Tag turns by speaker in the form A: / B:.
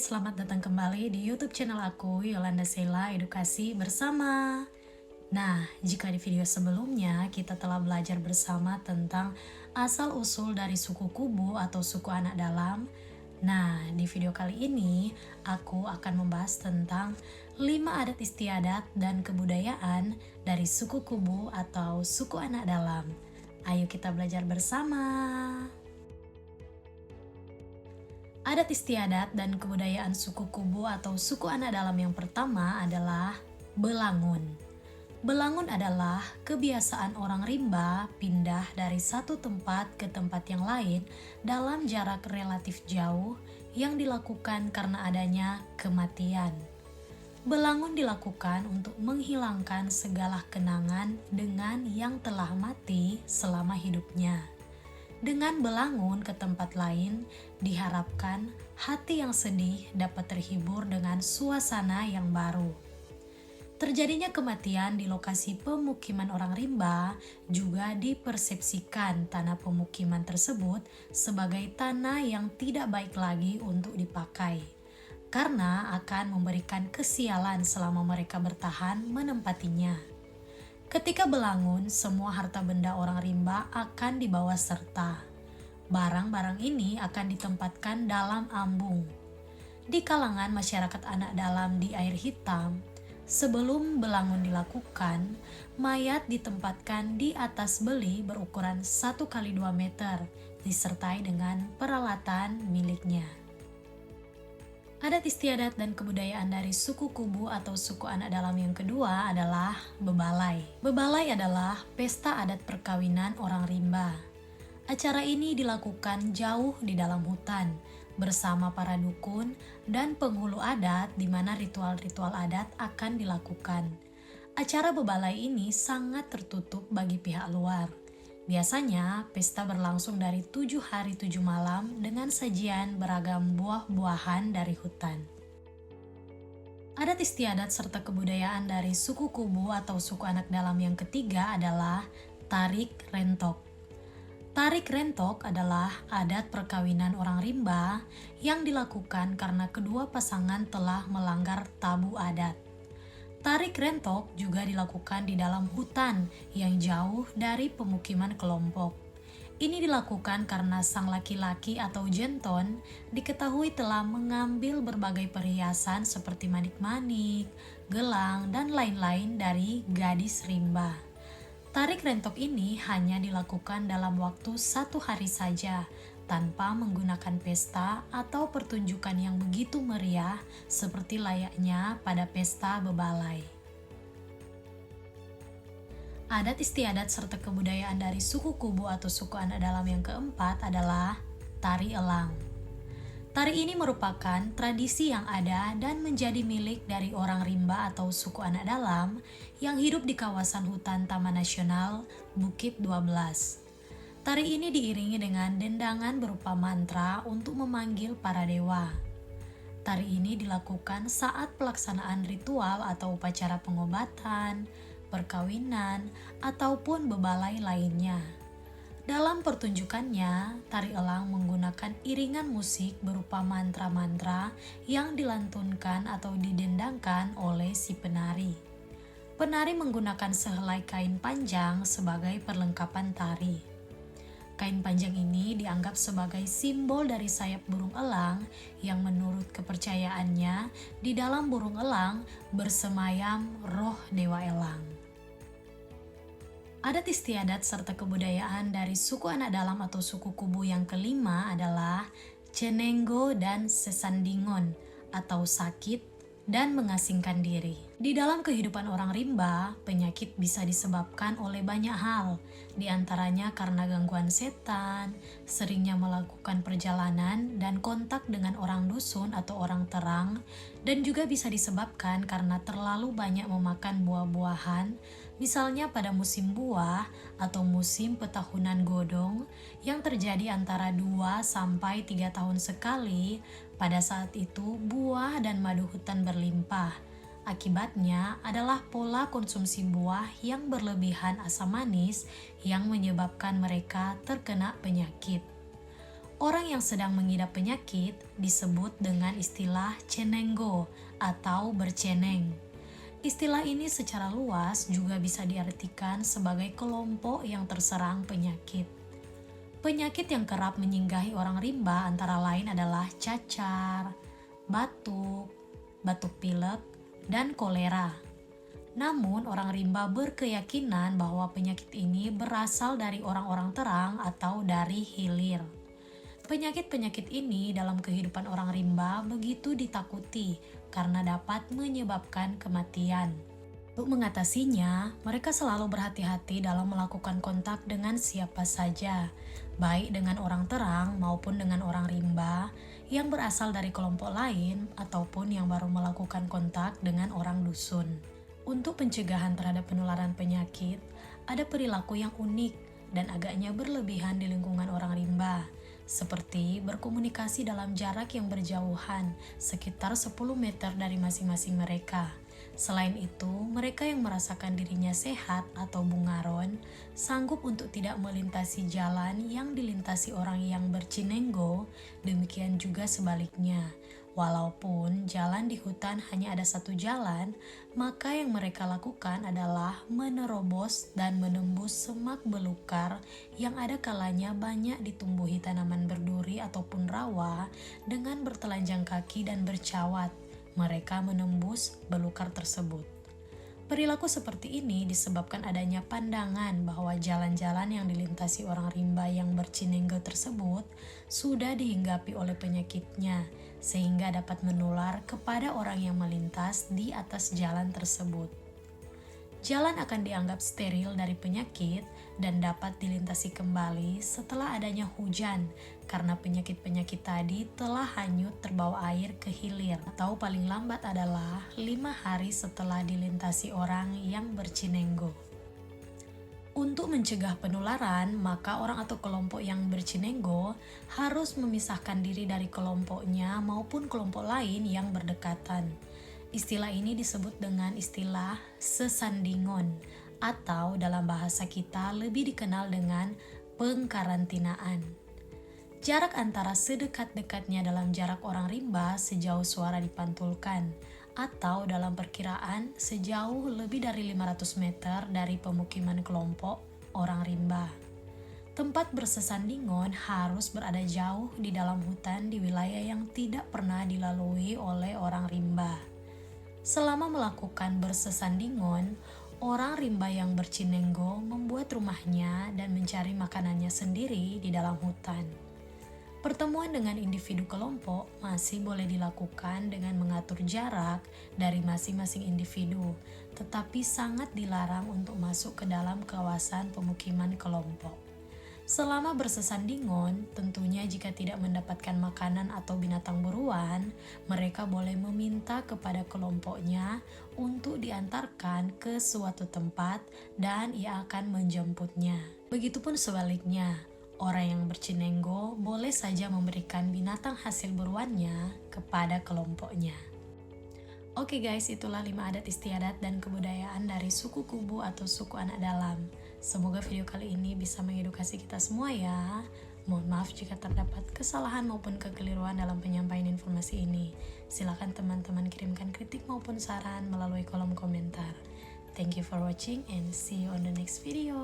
A: selamat datang kembali di YouTube channel aku, Yolanda Sela Edukasi Bersama. Nah, jika di video sebelumnya kita telah belajar bersama tentang asal-usul dari suku Kubu atau suku anak dalam. Nah, di video kali ini aku akan membahas tentang 5 adat istiadat dan kebudayaan dari suku Kubu atau suku anak dalam. Ayo kita belajar bersama. Adat istiadat dan kebudayaan suku Kubu atau suku anak dalam yang pertama adalah belangun. Belangun adalah kebiasaan orang rimba pindah dari satu tempat ke tempat yang lain dalam jarak relatif jauh yang dilakukan karena adanya kematian. Belangun dilakukan untuk menghilangkan segala kenangan dengan yang telah mati selama hidupnya. Dengan belangun ke tempat lain, diharapkan hati yang sedih dapat terhibur dengan suasana yang baru. Terjadinya kematian di lokasi pemukiman orang rimba juga dipersepsikan tanah pemukiman tersebut sebagai tanah yang tidak baik lagi untuk dipakai, karena akan memberikan kesialan selama mereka bertahan menempatinya. Ketika belangun, semua harta benda orang rimba akan dibawa serta. Barang-barang ini akan ditempatkan dalam ambung. Di kalangan masyarakat anak dalam di air hitam, sebelum belangun dilakukan, mayat ditempatkan di atas beli berukuran 1 kali 2 meter, disertai dengan peralatan miliknya. Adat istiadat dan kebudayaan dari suku Kubu atau suku anak dalam yang kedua adalah bebalai. Bebalai adalah pesta adat perkawinan orang rimba. Acara ini dilakukan jauh di dalam hutan bersama para dukun dan penghulu adat di mana ritual-ritual adat akan dilakukan. Acara bebalai ini sangat tertutup bagi pihak luar. Biasanya, pesta berlangsung dari 7 hari 7 malam dengan sajian beragam buah-buahan dari hutan. Adat istiadat serta kebudayaan dari suku Kubu atau suku anak dalam yang ketiga adalah tarik rentok. Tarik rentok adalah adat perkawinan orang rimba yang dilakukan karena kedua pasangan telah melanggar tabu adat. Tarik rentok juga dilakukan di dalam hutan yang jauh dari pemukiman kelompok. Ini dilakukan karena sang laki-laki atau jenton diketahui telah mengambil berbagai perhiasan seperti manik-manik, gelang, dan lain-lain dari gadis rimba. Tarik rentok ini hanya dilakukan dalam waktu 1 hari saja, tanpa menggunakan pesta atau pertunjukan yang begitu meriah seperti layaknya pada pesta bebalai. Adat istiadat serta kebudayaan dari suku Kubu atau suku anak dalam yang keempat adalah tari elang. Tari ini merupakan tradisi yang ada dan menjadi milik dari orang rimba atau suku anak dalam yang hidup di kawasan hutan Taman Nasional Bukit 12. Tari ini diiringi dengan dendangan berupa mantra untuk memanggil para dewa. Tari ini dilakukan saat pelaksanaan ritual atau upacara pengobatan, perkawinan, ataupun bebalai lainnya. Dalam pertunjukannya, tari elang menggunakan iringan musik berupa mantra-mantra yang dilantunkan atau didendangkan oleh si penari. Penari menggunakan sehelai kain panjang sebagai perlengkapan tari. Kain panjang ini dianggap sebagai simbol dari sayap burung elang yang menurut kepercayaannya di dalam burung elang bersemayam roh dewa elang. Adat istiadat serta kebudayaan dari suku anak dalam atau suku Kubu yang kelima adalah cenenggo dan sesandingon atau sakit dan mengasingkan diri. Di dalam kehidupan orang rimba, penyakit bisa disebabkan oleh banyak hal, di antaranya karena gangguan setan, seringnya melakukan perjalanan dan kontak dengan orang dusun atau orang terang, dan juga bisa disebabkan karena terlalu banyak memakan buah-buahan, misalnya pada musim buah atau musim petahunan godong yang terjadi antara 2 sampai 3 tahun sekali. Pada saat itu buah dan madu hutan berlimpah. Akibatnya adalah pola konsumsi buah yang berlebihan asam manis yang menyebabkan mereka terkena penyakit. Orang yang sedang mengidap penyakit disebut dengan istilah cenenggo atau berceneng. Istilah ini secara luas juga bisa diartikan sebagai kelompok yang terserang penyakit. Penyakit yang kerap menyinggahi orang rimba antara lain adalah cacar, batuk, batuk pilek, dan kolera. Namun, orang rimba berkeyakinan bahwa penyakit ini berasal dari orang-orang terang atau dari hilir. Penyakit-penyakit ini dalam kehidupan orang rimba begitu ditakuti karena dapat menyebabkan kematian. Untuk mengatasinya, mereka selalu berhati-hati dalam melakukan kontak dengan siapa saja, baik dengan orang terang maupun dengan orang rimba yang berasal dari kelompok lain ataupun yang baru melakukan kontak dengan orang dusun. Untuk pencegahan terhadap penularan penyakit, ada perilaku yang unik dan agaknya berlebihan di lingkungan orang rimba, seperti berkomunikasi dalam jarak yang berjauhan, sekitar 10 meter dari masing-masing mereka. Selain itu, mereka yang merasakan dirinya sehat atau bungaron, sanggup untuk tidak melintasi jalan yang dilintasi orang yang bercinenggo, demikian juga sebaliknya. Walaupun jalan di hutan hanya ada satu jalan, maka yang mereka lakukan adalah menerobos dan menembus semak belukar yang ada kalanya banyak ditumbuhi tanaman berduri ataupun rawa dengan bertelanjang kaki dan bercawat. Mereka menembus belukar tersebut. Perilaku seperti ini disebabkan adanya pandangan bahwa jalan-jalan yang dilintasi orang rimba yang bercinenggo tersebut sudah dihinggapi oleh penyakitnya, sehingga dapat menular kepada orang yang melintas di atas jalan tersebut. Jalan akan dianggap steril dari penyakit dan dapat dilintasi kembali setelah adanya hujan karena penyakit-penyakit tadi telah hanyut terbawa air ke hilir atau paling lambat adalah 5 hari setelah dilintasi orang yang bercinenggo. Untuk mencegah penularan, maka orang atau kelompok yang bercinenggo harus memisahkan diri dari kelompoknya maupun kelompok lain yang berdekatan. Istilah ini disebut dengan istilah sesandingon atau dalam bahasa kita lebih dikenal dengan pengkarantinaan. Jarak antara sedekat-dekatnya dalam jarak orang rimba sejauh suara dipantulkan atau dalam perkiraan sejauh lebih dari 500 meter dari pemukiman kelompok orang rimba. Tempat bersesandingon harus berada jauh di dalam hutan di wilayah yang tidak pernah dilalui oleh orang rimba. Selama melakukan bersesandingon, orang rimba yang bercinenggo membuat rumahnya dan mencari makanannya sendiri di dalam hutan. Pertemuan dengan individu kelompok masih boleh dilakukan dengan mengatur jarak dari masing-masing individu, tetapi sangat dilarang untuk masuk ke dalam kawasan pemukiman kelompok. Selama bersesandingon, tentunya jika tidak mendapatkan makanan atau binatang buruan, mereka boleh meminta kepada kelompoknya untuk diantarkan ke suatu tempat dan ia akan menjemputnya. Begitupun sebaliknya, orang yang bercinenggo boleh saja memberikan binatang hasil buruannya kepada kelompoknya. Oke guys, itulah 5 adat istiadat dan kebudayaan dari suku Kubu atau suku anak dalam. Semoga video kali ini bisa mengedukasi kita semua ya. Mohon maaf jika terdapat kesalahan maupun kekeliruan dalam penyampaian informasi ini. Silakan teman-teman kirimkan kritik maupun saran melalui kolom komentar. Thank you for watching and see you on the next video.